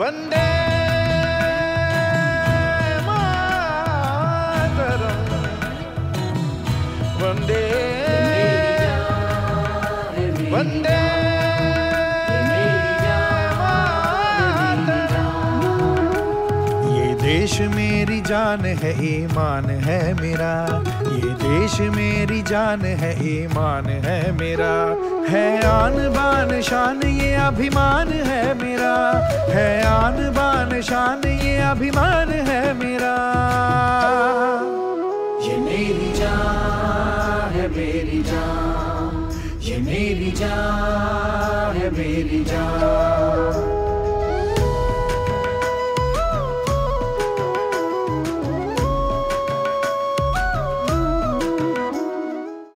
वंदे मातरम, वंदे वंदे देश मेरी जान है, ईमान है मेरा। ये देश मेरी जान है, ईमान है मेरा। है आन बान शान ये अभिमान है मेरा। है आन बान शान ये अभिमान है मेरा। ये मेरी जान है, मेरी जान। ये मेरी जान है, मेरी जान।